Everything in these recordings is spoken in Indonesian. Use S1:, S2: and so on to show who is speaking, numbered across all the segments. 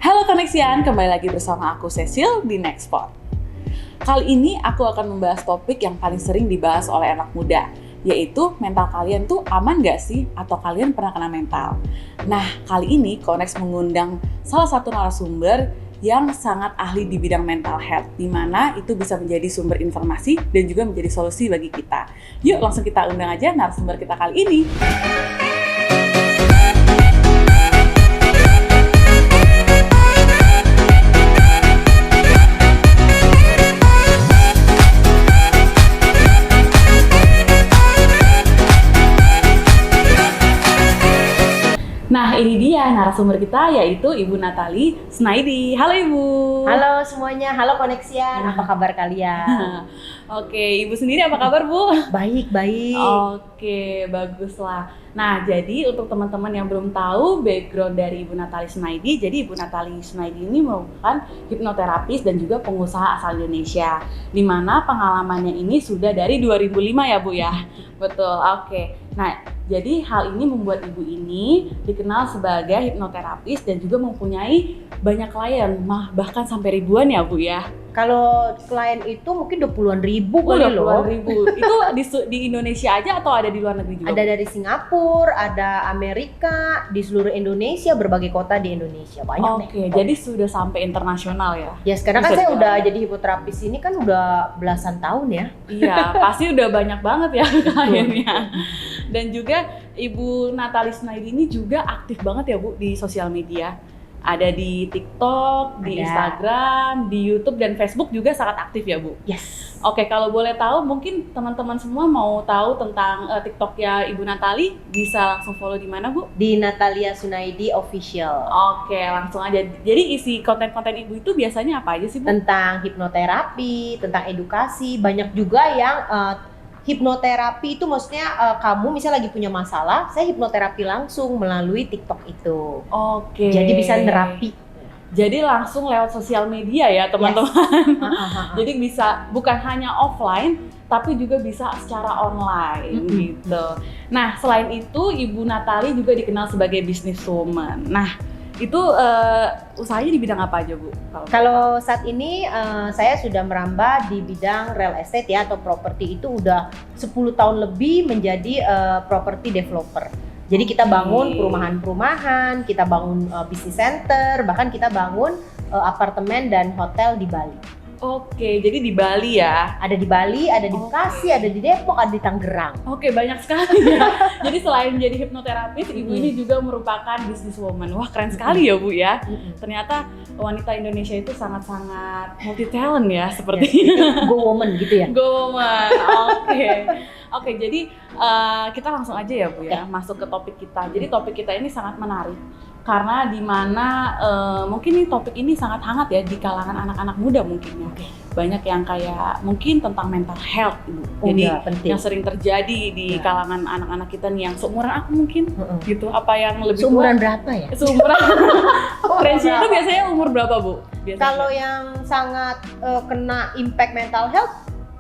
S1: Halo Koneksian, kembali lagi bersama aku Cecil di Nextpod. Kali ini aku akan membahas topik yang paling sering dibahas oleh anak muda, yaitu mental kalian tuh aman gak sih? Atau kalian pernah kena mental? Nah, kali ini Konex mengundang salah satu narasumber yang sangat ahli di bidang mental health, di mana itu bisa menjadi sumber informasi dan juga menjadi solusi bagi kita. Yuk langsung kita undang aja narasumber kita kali ini. Nah, ini dia narasumber kita, yaitu Ibu Nathalie Snaidi. Halo Ibu.
S2: Halo semuanya, halo Koneksian, apa kabar kalian?
S1: Oke, Ibu sendiri apa kabar Bu?
S2: Baik.
S1: Oke, baguslah. Nah, jadi untuk teman-teman yang belum tahu background dari Ibu Nathalie Snaidi, jadi Ibu Nathalie Snaidi ini merupakan hipnoterapis dan juga pengusaha asal Indonesia, di mana pengalamannya ini sudah dari 2005 ya Bu ya? Betul, oke. Nah, jadi hal ini membuat Ibu ini dikenal sebagai hipnoterapis dan juga mempunyai banyak klien, bahkan sampai ribuan ya Bu ya?
S2: Kalau klien itu mungkin 20-an ribu kali loh.
S1: 20-an ribu. Itu di Indonesia aja atau ada di luar negeri juga?
S2: Ada dari Singapura, ada Amerika, di seluruh Indonesia, berbagai kota di Indonesia. Banyak
S1: Oke, jadi sudah sampai internasional ya?
S2: Ya, sekarang kan saya udah jadi hipnoterapis ini kan udah belasan tahun ya.
S1: Iya, pasti udah banyak banget ya kliennya. Dan juga Ibu Nathalie Snaidi ini juga aktif banget ya Bu di sosial media. Ada di TikTok, di Instagram, di YouTube dan Facebook juga sangat aktif ya Bu?
S2: Yes.
S1: Oke, kalau boleh tahu mungkin teman-teman semua mau tahu tentang TikToknya Ibu Nathalie, bisa langsung follow di mana Bu?
S2: Di Natalia Sunaidi Official.
S1: Oke, langsung aja. Jadi isi konten-konten Ibu itu biasanya apa aja sih Bu?
S2: Tentang hipnoterapi, tentang edukasi, banyak juga yang hipnoterapi itu maksudnya kamu misalnya lagi punya masalah, saya hipnoterapi langsung melalui TikTok itu.
S1: Oke.
S2: Jadi bisa nerapi.
S1: Jadi langsung lewat sosial media ya teman-teman. Yes. Jadi bisa bukan hanya offline, tapi juga bisa secara online gitu. Nah, selain itu Ibu Nathalie juga dikenal sebagai businesswoman. Nah, itu usahanya di bidang apa aja Bu?
S2: Kalau saat ini saya sudah merambah di bidang real estate ya, atau properti itu udah 10 tahun lebih menjadi property developer. Jadi kita bangun perumahan-perumahan, kita bangun business center, bahkan kita bangun apartemen dan hotel di Bali.
S1: Oke, jadi di Bali ya?
S2: Ada di Bali, ada di Bekasi, ada di Depok, ada di Tangerang.
S1: Oke, banyak sekali ya. Jadi selain jadi hipnoterapis, Ibu ini juga merupakan businesswoman. Wah, keren sekali ya Bu ya. Ternyata wanita Indonesia itu sangat-sangat multi talent ya, sepertinya.
S2: Go woman gitu ya?
S1: Go woman, oke. Jadi kita langsung aja ya Bu ya, masuk ke topik kita. Jadi topik kita ini sangat menarik. Karena di mana mungkin nih topik ini sangat hangat ya di kalangan anak-anak muda mungkin ya. Banyak yang kayak mungkin tentang mental health Ibu. Jadi yang sering terjadi di kalangan anak-anak kita nih yang seumuran aku mungkin gitu. Apa yang lebih
S2: seumuran berapa ya?
S1: Seumuran. Range-nya itu biasanya umur berapa Bu?
S2: Kalau yang sangat kena impact mental health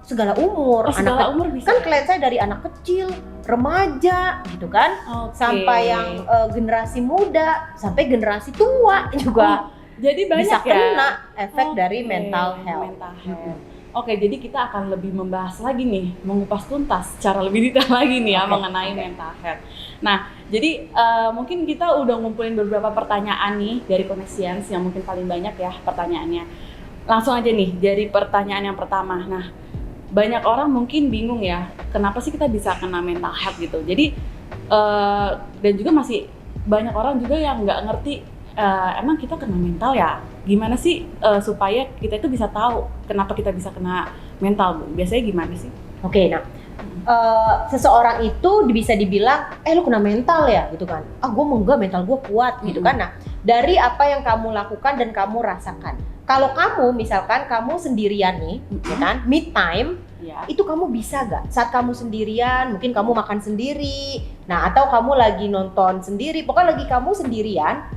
S2: segala umur.
S1: Segala umur bisa.
S2: Kan klien saya dari anak kecil, remaja gitu kan, sampai yang generasi muda, sampai generasi tua juga.
S1: Jadi banyak
S2: bisa
S1: ya
S2: kena efek dari mental health.
S1: Oke, jadi kita akan lebih membahas lagi nih, mengupas tuntas secara lebih detail lagi nih ya mengenai mental health. Nah, jadi mungkin kita udah ngumpulin beberapa pertanyaan nih dari Koneksians yang mungkin paling banyak ya pertanyaannya. Langsung aja nih dari pertanyaan yang pertama. Nah, banyak orang mungkin bingung ya, kenapa sih kita bisa kena mental health gitu. Jadi dan juga masih banyak orang juga yang nggak ngerti emang kita kena mental ya. Gimana sih supaya kita itu bisa tahu kenapa kita bisa kena mental Bu? Biasanya gimana sih?
S2: Oke, nah seseorang itu bisa dibilang, lu kena mental ya gitu kan. Gue enggak, mental gue kuat gitu kan. Nah, dari apa yang kamu lakukan dan kamu rasakan. Kalau kamu misalkan kamu sendirian nih, ya kan, me time, itu kamu bisa gak? Saat kamu sendirian, mungkin kamu makan sendiri, nah atau kamu lagi nonton sendiri, pokoknya lagi kamu sendirian,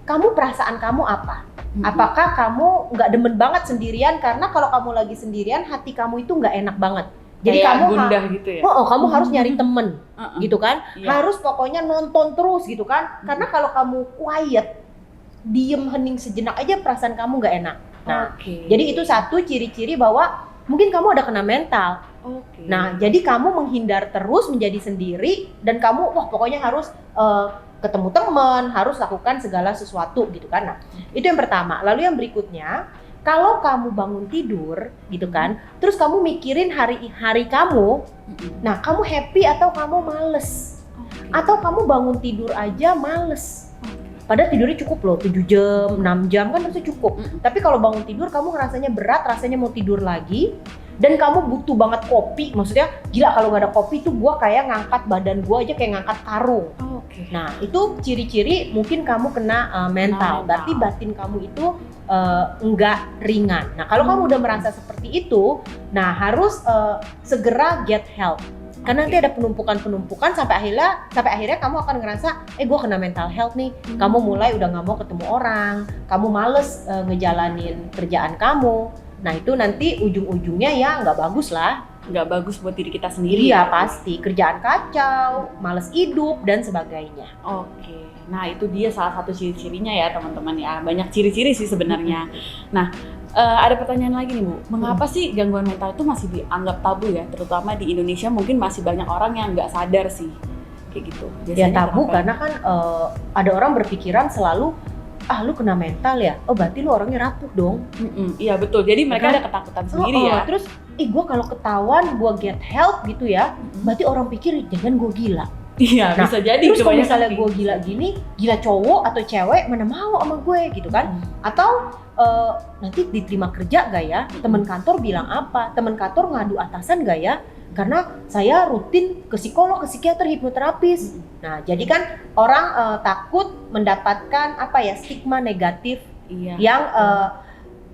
S2: kamu perasaan kamu apa? Apakah kamu nggak demen banget sendirian? Karena kalau kamu lagi sendirian, hati kamu itu nggak enak banget. Jadi
S1: kayak
S2: kamu
S1: gundah gitu ya?
S2: kamu harus nyari temen, gitu kan?
S1: Iya.
S2: Harus pokoknya nonton terus gitu kan? Karena kalau kamu quiet, diem hening sejenak aja perasaan kamu nggak enak. Nah,
S1: Oke.
S2: jadi itu satu ciri-ciri bahwa mungkin kamu ada kena mental.
S1: Oke.
S2: Nah, jadi kamu menghindar terus menjadi sendiri dan kamu wah pokoknya harus ketemu teman, harus lakukan segala sesuatu gitu kan. Nah, itu yang pertama. Lalu yang berikutnya, kalau kamu bangun tidur gitu kan, terus kamu mikirin hari-hari kamu, nah kamu happy atau kamu males?
S1: Oke.
S2: Atau kamu bangun tidur aja males? Padahal tidurnya cukup loh, 7 jam, 6 jam kan harusnya cukup. Tapi kalau bangun tidur kamu ngerasanya berat, rasanya mau tidur lagi, dan kamu butuh banget kopi, maksudnya gila kalau nggak ada kopi tuh gua kayak ngangkat badan gua aja kayak ngangkat karung.
S1: Oke.
S2: Nah itu ciri-ciri mungkin kamu kena mental, berarti batin kamu itu enggak ringan. Nah kalau kamu udah merasa seperti itu, nah harus segera get help. Karena nanti ada penumpukan sampai akhirnya kamu akan ngerasa, gue kena mental health nih. Kamu mulai udah nggak mau ketemu orang, kamu males ngejalanin kerjaan kamu. Nah itu nanti ujung-ujungnya ya nggak bagus lah.
S1: Nggak bagus buat diri kita sendiri.
S2: Iya pasti, kerjaan kacau, males hidup dan sebagainya.
S1: Oke, nah itu dia salah satu ciri-cirinya ya teman-teman ya. Banyak ciri-ciri sih sebenarnya. Nah, ada pertanyaan lagi nih Bu, mengapa sih gangguan mental itu masih dianggap tabu ya? Terutama di Indonesia mungkin masih banyak orang yang nggak sadar sih kayak gitu.
S2: Ya tabu karena kan ada orang berpikiran selalu, lu kena mental ya? Oh berarti lu orangnya rapuh dong.
S1: Iya betul, jadi mereka
S2: Kan?
S1: ada ketakutan sendiri ya.
S2: Terus, gue kalau ketahuan gue get help gitu ya, berarti orang pikir jangan gue gila.
S1: Iya,
S2: Nah,
S1: bisa jadi.
S2: Terus kalau
S1: kebanyakan
S2: misalnya
S1: kayak
S2: gue
S1: gitu.
S2: gila gini, gila cowok atau cewek mana mau sama gue gitu kan? Atau nanti diterima kerja gak ya? Temen kantor bilang apa? Temen kantor ngadu atasan gak ya? Karena saya rutin ke psikolog, ke psikiater, hipnoterapis. Nah, jadi kan orang takut mendapatkan stigma negatif
S1: Iya.
S2: yang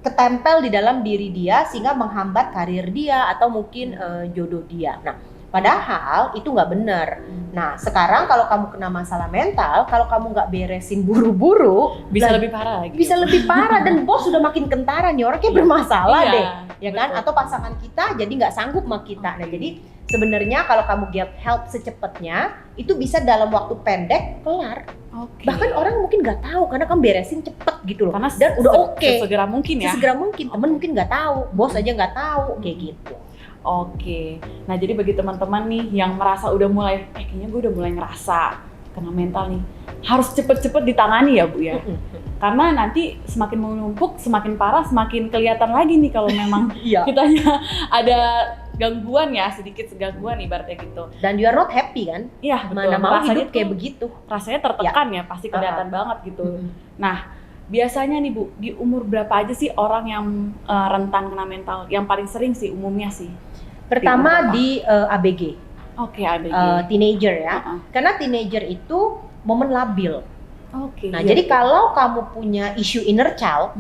S2: ketempel di dalam diri dia sehingga menghambat karir dia atau mungkin jodoh dia. Nah, padahal itu nggak benar. Nah, sekarang kalau kamu kena masalah mental, kalau kamu nggak beresin buru-buru,
S1: Bisa lebih parah lagi.
S2: bisa lebih parah dan bos sudah makin kentara nih orang kayak bermasalah
S1: Iya,
S2: deh, ya kan?
S1: betul.
S2: Atau pasangan kita jadi nggak sanggup sama kita. Nah, jadi sebenarnya kalau kamu get help secepatnya, itu bisa dalam waktu pendek kelar.
S1: Oke.
S2: Bahkan orang mungkin nggak tahu karena kamu beresin cepet gitu loh.
S1: Karena
S2: Dan udah oke.
S1: Segera mungkin ya.
S2: Segera mungkin, temen mungkin nggak tahu, bos aja nggak tahu, kayak gitu.
S1: Oke, nah jadi bagi teman-teman nih yang merasa udah mulai, kayaknya gue udah mulai ngerasa kena mental nih, harus cepet-cepet ditangani ya Bu ya. Karena nanti semakin menumpuk, semakin parah, semakin kelihatan lagi nih kalau memang
S2: Iya.
S1: kitanya ada gangguan ya, sedikit gangguan ibaratnya gitu.
S2: Dan you are not happy kan?
S1: Iya betul,
S2: Mana mau
S1: rasanya
S2: hidup kayak
S1: tuh
S2: begitu.
S1: rasanya tertekan ya, pasti kelihatan banget gitu. Nah, biasanya nih Bu, di umur berapa aja sih orang yang rentan kena mental? Yang paling sering sih umumnya sih?
S2: Pertama di ABG,
S1: Oke, ABG.
S2: teenager ya. Karena teenager itu momen labil.
S1: Oke.
S2: Nah,
S1: iya,
S2: jadi
S1: betul.
S2: kalau kamu punya isu inner child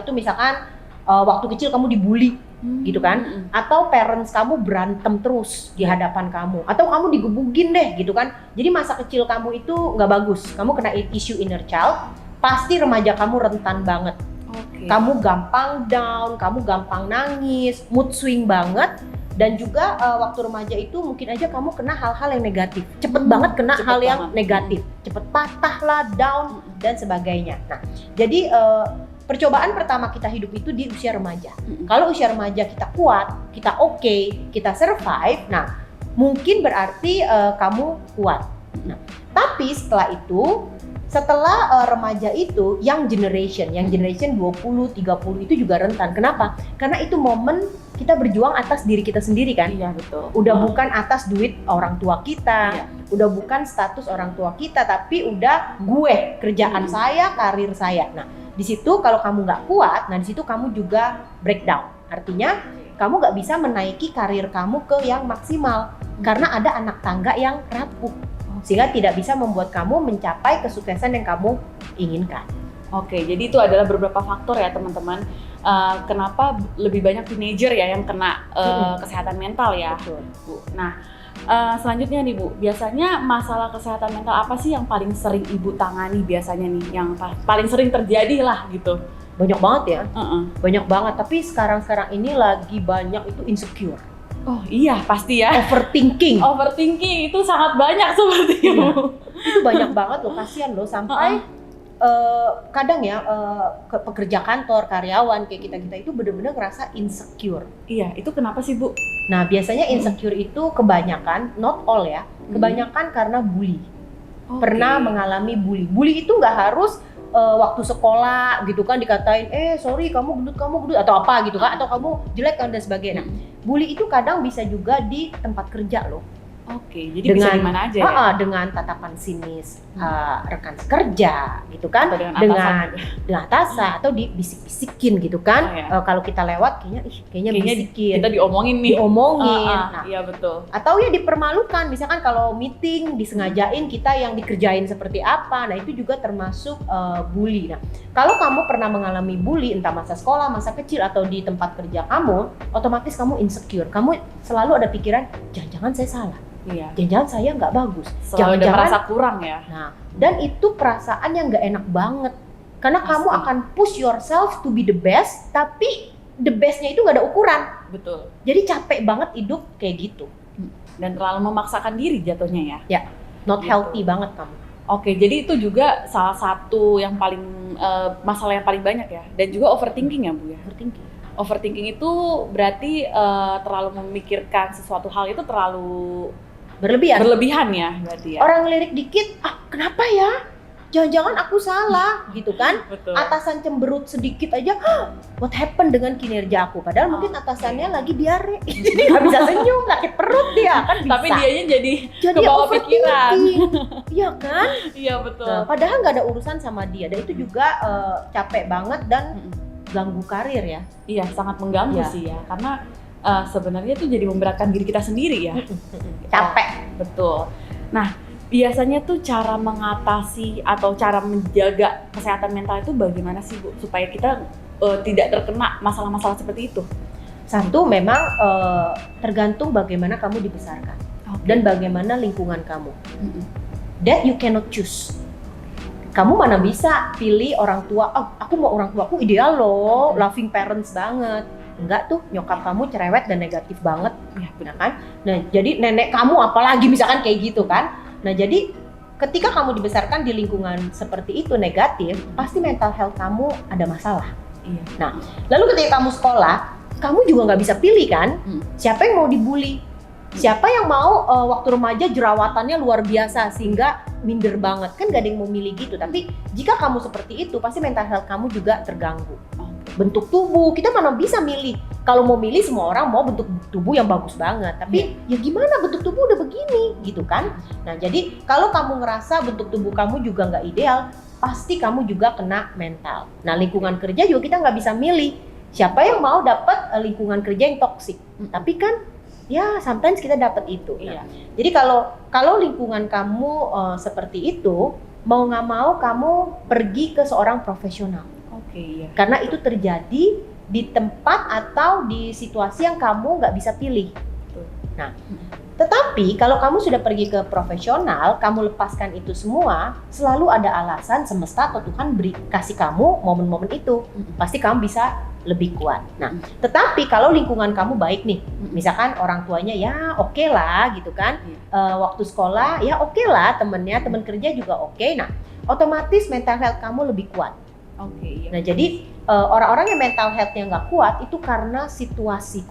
S2: itu misalkan waktu kecil kamu dibully gitu kan, atau parents kamu berantem terus di hadapan kamu, atau kamu digebugin deh gitu kan. Jadi masa kecil kamu itu nggak bagus, kamu kena isu inner child, pasti remaja kamu rentan banget.
S1: Oke.
S2: Kamu gampang down, kamu gampang nangis, mood swing banget. Dan juga waktu remaja itu mungkin aja kamu kena hal-hal yang negatif. Cepet banget kena
S1: cepet
S2: hal yang
S1: banget.
S2: negatif. Cepet patah lah, down, dan sebagainya. Nah, jadi percobaan pertama kita hidup itu di usia remaja. Kalau usia remaja kita kuat, kita oke, kita survive, nah mungkin berarti kamu kuat. Nah, tapi setelah itu, setelah remaja itu, yang generation 20, 30 itu juga rentan. Kenapa? Karena itu momen kita berjuang atas diri kita sendiri kan.
S1: Iya betul.
S2: Udah bukan atas duit orang tua kita,
S1: Iya.
S2: udah bukan status orang tua kita, tapi udah gue, kerjaan saya, karir saya. Nah, di situ kalau kamu nggak kuat, nah di situ kamu juga breakdown. Artinya kamu nggak bisa menaiki karir kamu ke yang maksimal karena ada anak tangga yang rapuh, sehingga tidak bisa membuat kamu mencapai kesuksesan yang kamu inginkan.
S1: Oke, jadi itu adalah beberapa faktor ya teman-teman. Kenapa lebih banyak teenager ya yang kena kesehatan mental ya,
S2: Betul.
S1: Bu. Nah, selanjutnya nih Bu, biasanya masalah kesehatan mental apa sih yang paling sering Ibu tangani biasanya nih, yang paling sering terjadi lah gitu?
S2: Banyak banget ya,
S1: Heeh.
S2: banyak banget. Tapi sekarang ini lagi banyak itu insecure,
S1: Oh iya pasti ya.
S2: overthinking.
S1: Overthinking itu sangat banyak seperti
S2: Iya.
S1: itu.
S2: Itu banyak banget loh, kasihan loh, sampai kadang ya pekerja kantor, karyawan kayak kita itu benar-benar ngerasa insecure.
S1: Iya, itu kenapa sih Bu?
S2: Nah biasanya insecure itu kebanyakan, not all ya, kebanyakan karena bully. Pernah mengalami bully. Bully itu nggak harus waktu sekolah gitu kan dikatain, sorry kamu gendut atau apa gitu kan, atau kamu jelek dan sebagainya. Bully itu kadang bisa juga di tempat kerja loh.
S1: Oke, jadi bisa di mana aja ya?
S2: Dengan tatapan sinis rekan kerja gitu kan,
S1: Atau
S2: dengan atasan atau dibisik-bisikin gitu kan. Kalau kita lewat kayaknya bisikin.
S1: Kita diomongin nih.
S2: Nah,
S1: iya betul.
S2: Atau ya dipermalukan, misalkan kalau meeting disengajain kita yang dikerjain seperti apa. Nah, itu juga termasuk bully. Nah, kalau kamu pernah mengalami bully entah masa sekolah, masa kecil atau di tempat kerja kamu, otomatis kamu insecure. Kamu selalu ada pikiran, jangan-jangan saya salah.
S1: Iya.
S2: Jangan-jangan saya nggak bagus.
S1: Selalu ada merasa kurang ya.
S2: Nah, dan itu perasaan yang nggak enak banget. Karena kamu akan push yourself to be the best, tapi the bestnya itu nggak ada ukuran.
S1: Betul.
S2: Jadi capek banget hidup kayak gitu.
S1: Dan terlalu memaksakan diri jatuhnya ya.
S2: Ya, not healthy banget kamu.
S1: Oke, jadi itu juga salah satu yang paling masalah yang paling banyak ya. Dan juga overthinking ya Bu ya. Overthinking itu berarti terlalu memikirkan sesuatu hal itu terlalu berlebihan ya berarti ya.
S2: Orang lirik dikit, kenapa ya? Jangan-jangan aku salah gitu kan.
S1: Betul.
S2: Atasan cemberut sedikit aja, what happened dengan kinerja aku? Padahal mungkin atasannya lagi diare. Jadi nggak bisa senyum, sakit perut dia kan bisa.
S1: Tapi dianya jadi kebawa pikiran.
S2: Iya kan?
S1: Iya betul.
S2: Nah, padahal nggak ada urusan sama dia. Dan itu juga capek banget dan ganggu karir ya.
S1: Iya, sangat mengganggu sih ya. Karena sebenarnya itu jadi memberatkan diri kita sendiri ya.
S2: Capek.
S1: Betul. Nah, biasanya tuh cara mengatasi atau cara menjaga kesehatan mental itu bagaimana sih Bu? Supaya kita tidak terkena masalah-masalah seperti itu.
S2: Satu, memang tergantung bagaimana kamu dibesarkan. Dan bagaimana lingkungan kamu. That you cannot choose. Kamu mana bisa pilih orang tua, aku mau orang tuaku ideal loh, loving parents banget. Enggak tuh, nyokap kamu cerewet dan negatif banget, ya benar kan? Nah, jadi nenek kamu apalagi misalkan kayak gitu kan? Nah, jadi ketika kamu dibesarkan di lingkungan seperti itu negatif, pasti mental health kamu ada masalah.
S1: Iya.
S2: Nah, lalu ketika kamu sekolah, kamu juga nggak bisa pilih kan? Siapa yang mau dibully? Siapa yang mau waktu remaja jerawatannya luar biasa sehingga minder banget? Kan gak ada yang mau milih gitu. Tapi jika kamu seperti itu, pasti mental health kamu juga terganggu. Bentuk tubuh, kita mana bisa milih. Kalau mau milih, semua orang mau bentuk tubuh yang bagus banget. Tapi ya gimana, bentuk tubuh udah begini gitu kan. Nah, jadi kalau kamu ngerasa bentuk tubuh kamu juga nggak ideal, pasti kamu juga kena mental. Nah, lingkungan kerja juga kita nggak bisa milih. Siapa yang mau dapat lingkungan kerja yang toksik? Tapi kan ya sometimes kita dapat itu. Nah, jadi kalau lingkungan kamu seperti itu, mau nggak mau kamu pergi ke seorang profesional. Karena itu terjadi di tempat atau di situasi yang kamu nggak bisa pilih. Nah, tetapi kalau kamu sudah pergi ke profesional, kamu lepaskan itu semua, selalu ada alasan semesta atau Tuhan kasih kamu momen-momen itu. Pasti kamu bisa lebih kuat. Nah, tetapi kalau lingkungan kamu baik nih, misalkan orang tuanya ya oke lah gitu kan, waktu sekolah ya oke lah, temennya, teman kerja juga oke. Nah, otomatis mental health kamu lebih kuat. Nah, jadi orang-orang yang mental health-nya nggak kuat itu karena situasi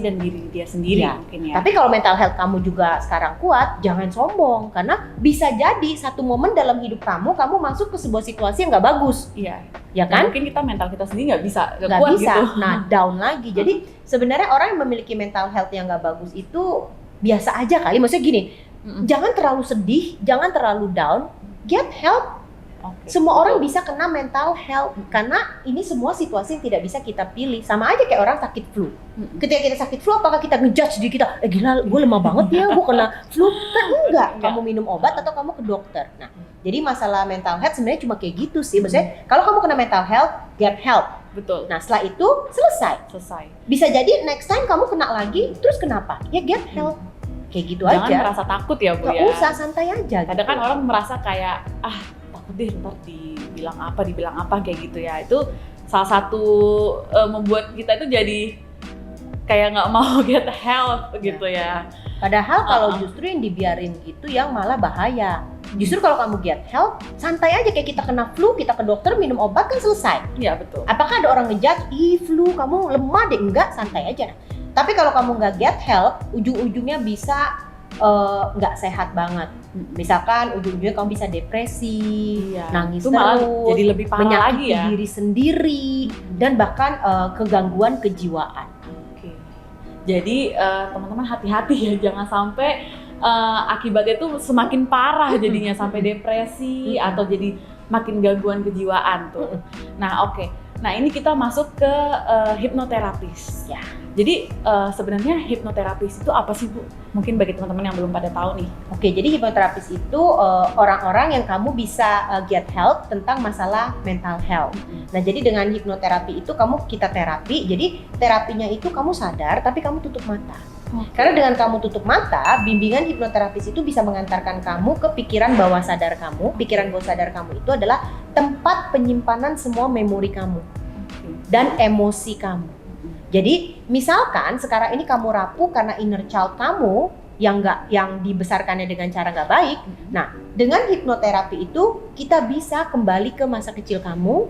S2: dan diri dia sendiri mungkin ya. Tapi kalau mental health kamu juga sekarang kuat, jangan sombong karena bisa jadi satu momen dalam hidup kamu masuk ke sebuah situasi yang nggak bagus. Iya. Ya kan?
S1: Mungkin kita mental kita sendiri nggak bisa
S2: kuat
S1: gitu.
S2: Nah, down lagi. Jadi sebenarnya orang yang memiliki mental health yang nggak bagus itu biasa aja kali. Maksudnya gini, jangan terlalu sedih, jangan terlalu down, get help. Semua orang bisa kena mental health karena ini semua situasi yang tidak bisa kita pilih. Sama aja kayak orang sakit flu. Ketika kita sakit flu, apakah kita ngejudge diri kita, gila gue lemah banget ya, gue kena flu? Kan enggak, kamu minum obat atau kamu ke dokter. Nah, jadi masalah mental health sebenarnya cuma kayak gitu sih. Maksudnya kalau kamu kena mental health, get help.
S1: Betul.
S2: Nah, setelah itu selesai. Bisa jadi next time kamu kena lagi, terus kenapa? Ya get help. Kayak gitu aja.
S1: Jangan merasa takut ya Bu ya.
S2: Gak usah, santai aja.
S1: Kadang kan orang merasa kayak takut deh ntar dibilang apa kayak gitu ya. Itu salah satu membuat kita itu jadi kayak nggak mau get help gitu ya.
S2: Padahal kalau justru yang dibiarin gitu yang malah bahaya. Justru kalau kamu get help, santai aja kayak kita kena flu, kita ke dokter minum obat kan selesai.
S1: Iya betul.
S2: Apakah ada orang ngejudge, ih flu kamu lemah deh? Enggak, santai aja. Tapi kalau kamu nggak get help, ujung-ujungnya bisa nggak sehat banget. Misalkan ujung-ujungnya kamu bisa depresi, nangis
S1: itu malah
S2: terus,
S1: jadi lebih parah
S2: menyakiti
S1: lagi ya.
S2: diri sendiri, dan bahkan kegangguan kejiwaan.
S1: Oke. Jadi teman-teman hati-hati ya, jangan sampai akibatnya tuh semakin parah jadinya sampai depresi atau jadi makin gangguan kejiwaan tuh. Nah oke. Nah ini kita masuk ke hipnoterapis.
S2: Ya.
S1: Jadi sebenarnya hipnoterapis itu apa sih Bu? Mungkin bagi teman-teman yang belum pada tahu nih.
S2: Oke, jadi hipnoterapis itu orang-orang yang kamu bisa get help tentang masalah mental health. Nah, jadi dengan hipnoterapi itu kita terapi, jadi terapinya itu kamu sadar tapi kamu tutup mata. Karena dengan kamu tutup mata, bimbingan hipnoterapis itu bisa mengantarkan kamu ke pikiran bawah sadar kamu. Pikiran bawah sadar kamu itu adalah tempat penyimpanan semua memori kamu dan emosi kamu. Jadi misalkan sekarang ini kamu rapuh karena inner child kamu yang dibesarkannya dengan cara nggak baik. Nah, dengan hipnoterapi itu kita bisa kembali ke masa kecil kamu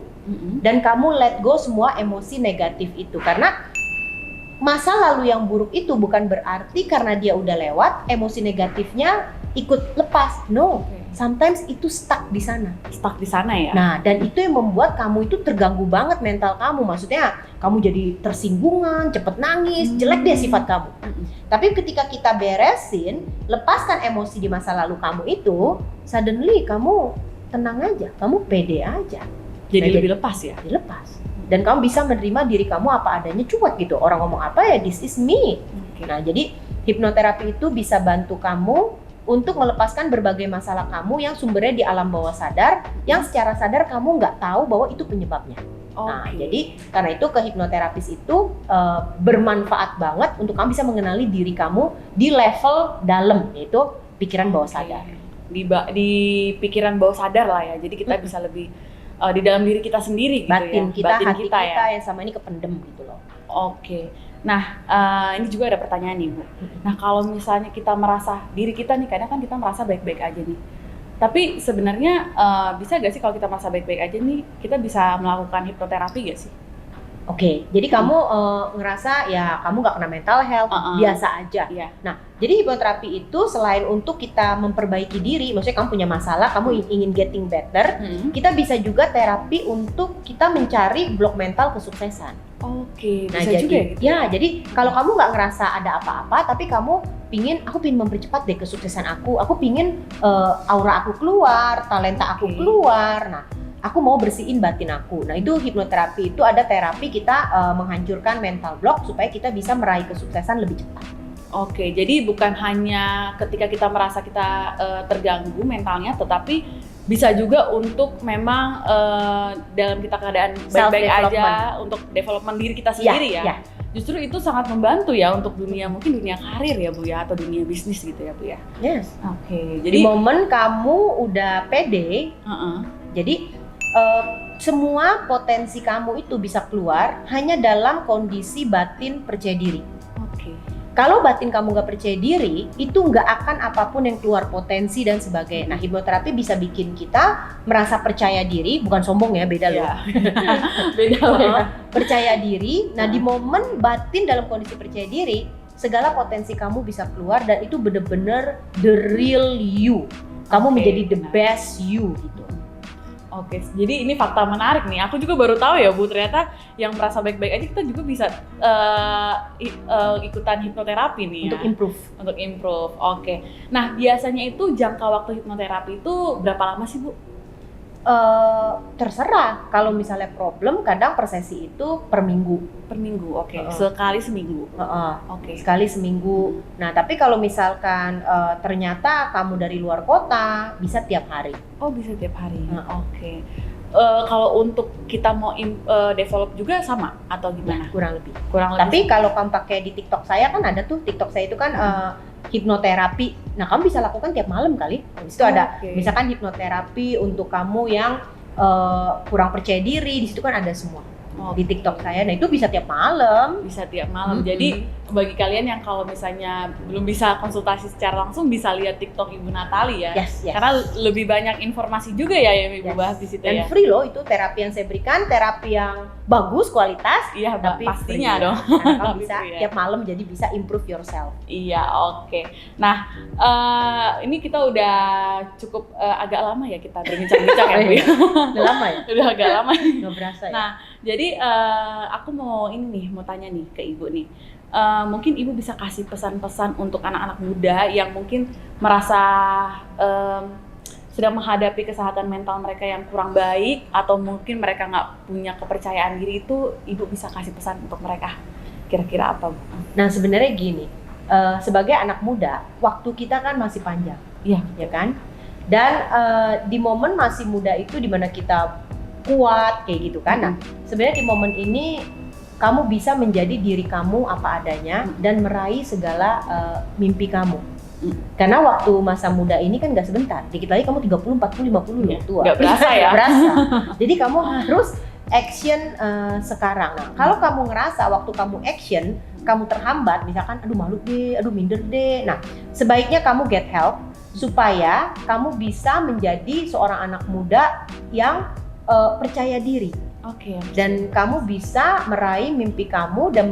S2: dan kamu let go semua emosi negatif itu. Karena masa lalu yang buruk itu bukan berarti karena dia udah lewat, emosi negatifnya ikut lepas. No, sometimes itu stuck di sana.
S1: Stuck di sana ya?
S2: Nah, dan itu yang membuat kamu itu terganggu banget mental kamu. Maksudnya kamu jadi tersinggungan, cepet nangis, jelek deh sifat kamu. Tapi ketika kita beresin, lepaskan emosi di masa lalu kamu itu, suddenly kamu tenang aja, kamu pede aja.
S1: Jadi lebih lepas ya?
S2: Dilepas. Dan kamu bisa menerima diri kamu apa adanya, cuek gitu. Orang ngomong apa ya, this is me. Nah, jadi hipnoterapi itu bisa bantu kamu untuk melepaskan berbagai masalah kamu yang sumbernya di alam bawah sadar, yang secara sadar kamu nggak tahu bahwa itu penyebabnya. Nah, jadi karena itu ke hipnoterapis itu bermanfaat banget untuk kamu bisa mengenali diri kamu di level dalam, yaitu pikiran bawah sadar.
S1: Di pikiran bawah sadar lah ya, jadi kita bisa lebih di dalam diri kita sendiri gitu
S2: batin
S1: ya.
S2: Kita,
S1: batin
S2: hati
S1: kita
S2: kita
S1: ya.
S2: yang sama ini kependem gitu loh.
S1: Oke. Nah, ini juga ada pertanyaan nih Bu. Nah, kalau misalnya kita merasa diri kita nih, kadang kan kita merasa baik-baik aja nih. Tapi sebenarnya bisa gak sih kalau kita merasa baik-baik aja nih, kita bisa melakukan hipnoterapi gak sih?
S2: Oke, jadi kamu ngerasa ya kamu nggak kena mental health, biasa aja. Nah, jadi hipnoterapi itu selain untuk kita memperbaiki diri, maksudnya kamu punya masalah, kamu ingin getting better, kita bisa juga terapi untuk kita mencari blok mental kesuksesan.
S1: Oke,
S2: nah,
S1: bisa
S2: jadi,
S1: juga ya gitu?
S2: Ya, jadi kalau kamu nggak ngerasa ada apa-apa, tapi kamu aku pingin mempercepat deh kesuksesan aku pingin aura aku keluar, talenta aku keluar, nah aku mau bersihin batin aku. Nah itu hipnoterapi, itu ada terapi kita menghancurkan mental block supaya kita bisa meraih kesuksesan lebih cepat.
S1: Oke, jadi bukan hanya ketika kita merasa kita terganggu mentalnya, tetapi bisa juga untuk memang dalam kita keadaan baik-baik aja, untuk development diri kita sendiri ya. Justru itu sangat membantu ya untuk mungkin dunia karir ya Bu ya, atau dunia bisnis gitu ya Bu ya.
S2: Yes.
S1: Oke,
S2: jadi di momen kamu udah pede, jadi semua potensi kamu itu bisa keluar hanya dalam kondisi batin percaya diri. Kalau batin kamu nggak percaya diri, itu nggak akan apapun yang keluar potensi dan sebagainya. Nah, hipnoterapi bisa bikin kita merasa percaya diri, bukan sombong ya, beda loh.
S1: Beda loh.
S2: Percaya diri. Nah, di momen batin dalam kondisi percaya diri, segala potensi kamu bisa keluar dan itu bener-bener the real you. Kamu menjadi the best you gitu.
S1: Oke, jadi ini fakta menarik nih. Aku juga baru tahu ya Bu, ternyata yang merasa baik-baik aja kita juga bisa ikutan hipnoterapi nih
S2: untuk
S1: ya. Untuk improve. Oke. Nah, biasanya itu jangka waktu hipnoterapi itu berapa lama sih Bu?
S2: Terserah. Kalau misalnya problem, kadang per sesi itu per minggu.
S1: Per minggu, oke. Sekali seminggu.
S2: Oke. Sekali seminggu. Nah, tapi kalau misalkan ternyata kamu dari luar kota, bisa tiap hari.
S1: Oh, bisa tiap hari. Oke. Kalau untuk kita mau develop juga sama atau gimana?
S2: Kurang lebih.
S1: Sama.
S2: Tapi kalau kamu pakai di TikTok saya kan ada tuh, TikTok saya itu kan hipnoterapi. Nah, kamu bisa lakukan tiap malam kali. Di situ ada misalkan hipnoterapi untuk kamu yang kurang percaya diri, di situ kan ada semua.
S1: Oh,
S2: di TikTok saya. Nah itu bisa tiap malam.
S1: bisa tiap malam. Jadi bagi kalian yang kalau misalnya belum bisa konsultasi secara langsung, bisa lihat TikTok Ibu Natali ya.
S2: Yes.
S1: Karena lebih banyak informasi juga ya yang Ibu
S2: Yes.
S1: bahas di situ
S2: Dan
S1: ya.
S2: free loh, itu terapi yang saya berikan, terapi yang bagus kualitas.
S1: Iya,
S2: Tapi
S1: pastinya
S2: free.
S1: dong.
S2: Karena kamu
S1: Tapi
S2: bisa
S1: free ya.
S2: tiap malam jadi bisa improve yourself.
S1: Iya, oke. Nah, ini kita udah cukup agak lama ya kita berbincang-bincang ya, Bu.
S2: Udah lama ya?
S1: Udah agak lama.
S2: Nggak berasa ya?
S1: Nah, jadi aku mau mau tanya nih ke Ibu nih. Mungkin Ibu bisa kasih pesan-pesan untuk anak-anak muda yang mungkin merasa sedang menghadapi kesehatan mental mereka yang kurang baik, atau mungkin mereka nggak punya kepercayaan diri, itu Ibu bisa kasih pesan untuk mereka. Kira-kira apa, Bu?
S2: Nah sebenarnya gini, sebagai anak muda, waktu kita kan masih panjang,
S1: Iya.
S2: ya kan? Dan di momen masih muda itu dimana kita kuat kayak gitu kan? Nah sebenarnya di momen ini kamu bisa menjadi diri kamu apa adanya dan meraih segala mimpi kamu. Karena waktu masa muda ini kan nggak sebentar, dikit lagi kamu 30, 40, 50
S1: Iya,
S2: tua.
S1: nggak berasa ya?
S2: Nggak berasa. Jadi kamu harus action sekarang. Nah, kalau kamu ngerasa waktu kamu action, kamu terhambat, misalkan aduh malu deh, aduh minder deh. Nah, sebaiknya kamu get help supaya kamu bisa menjadi seorang anak muda yang percaya diri.
S1: Oke.
S2: Dan kamu bisa meraih mimpi kamu dan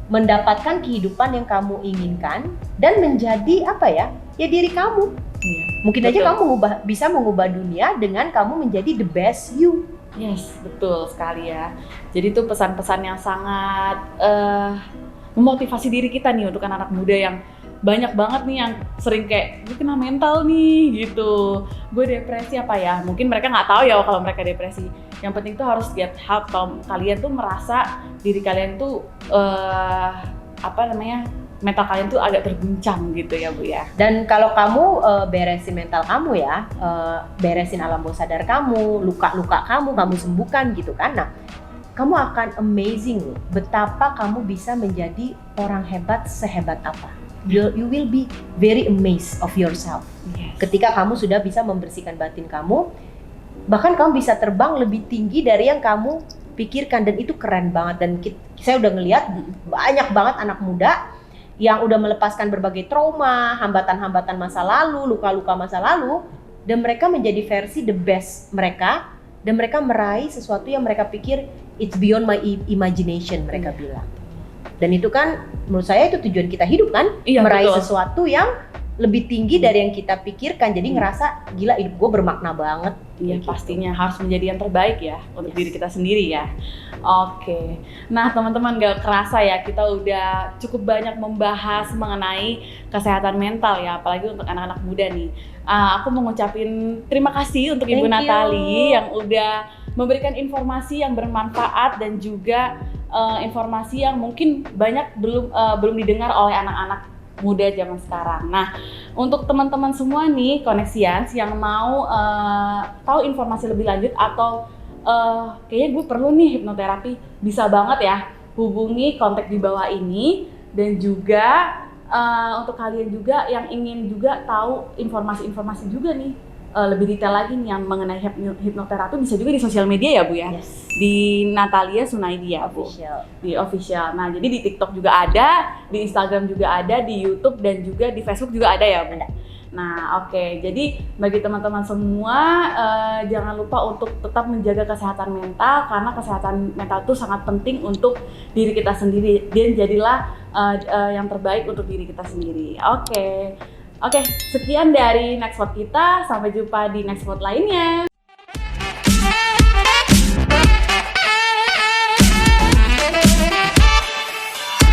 S2: mendapatkan kehidupan yang kamu inginkan dan menjadi apa ya diri kamu.
S1: Iya.
S2: Mungkin aja
S1: Betul.
S2: kamu bisa mengubah dunia dengan kamu menjadi the best you.
S1: Yes, betul sekali ya. Jadi itu pesan-pesan yang sangat memotivasi diri kita nih untuk anak-anak muda yang banyak banget nih yang sering kayak gue kena mental nih gitu, gue depresi apa ya, mungkin mereka nggak tahu ya kalau mereka depresi. Yang penting tuh harus get help. Kalau kalian tuh merasa diri kalian tuh mental kalian tuh agak terguncang gitu ya, Bu ya.
S2: Dan kalau kamu beresin mental kamu ya, beresin alam bawah sadar kamu, luka-luka kamu sembuhkan gitu kan. Nah, kamu akan amazing loh, betapa kamu bisa menjadi orang hebat sehebat apa. You will be very amazed of yourself.
S1: Yes.
S2: Ketika kamu sudah bisa membersihkan batin kamu, bahkan kamu bisa terbang lebih tinggi dari yang kamu pikirkan, dan itu keren banget. Dan saya udah ngelihat banyak banget anak muda yang udah melepaskan berbagai trauma, hambatan-hambatan masa lalu, luka-luka masa lalu, dan mereka menjadi versi the best mereka, dan mereka meraih sesuatu yang mereka pikir it's beyond my imagination, mereka bilang. Dan itu kan menurut saya itu tujuan kita hidup kan,
S1: Iya,
S2: meraih
S1: betul.
S2: sesuatu yang lebih tinggi dari yang kita pikirkan. Jadi ngerasa gila, hidup gue bermakna banget.
S1: Iya,
S2: Kayak gitu.
S1: pastinya harus menjadi yang terbaik ya untuk
S2: Yes.
S1: diri kita sendiri ya. Oke, nah teman-teman, gak kerasa ya kita udah cukup banyak membahas mengenai kesehatan mental ya, apalagi untuk anak-anak muda nih. Aku mau ngucapin terima kasih untuk Ibu
S2: Thank you.
S1: Natali yang udah memberikan informasi yang bermanfaat dan juga informasi yang mungkin banyak belum didengar oleh anak-anak muda zaman sekarang. Nah, untuk teman-teman semua nih Koneksians yang mau tahu informasi lebih lanjut atau kayaknya gue perlu nih hipnoterapi, bisa banget ya hubungi kontak di bawah ini. Dan juga untuk kalian juga yang ingin juga tahu informasi-informasi juga nih lebih detail lagi nih yang mengenai hipnoterapi, bisa juga di sosial media ya, Bu ya.
S2: Yes.
S1: Di Natalia Sunaidia, Bu.
S2: Official.
S1: Di official. Nah, jadi di TikTok juga ada, di Instagram juga ada, di YouTube dan juga di Facebook juga ada ya, Bu. Nah, oke. Jadi bagi teman-teman semua jangan lupa untuk tetap menjaga kesehatan mental, karena kesehatan mental itu sangat penting untuk diri kita sendiri. Dan jadilah yang terbaik untuk diri kita sendiri. Oke, sekian dari Next Spot kita. Sampai jumpa di Next Spot lainnya.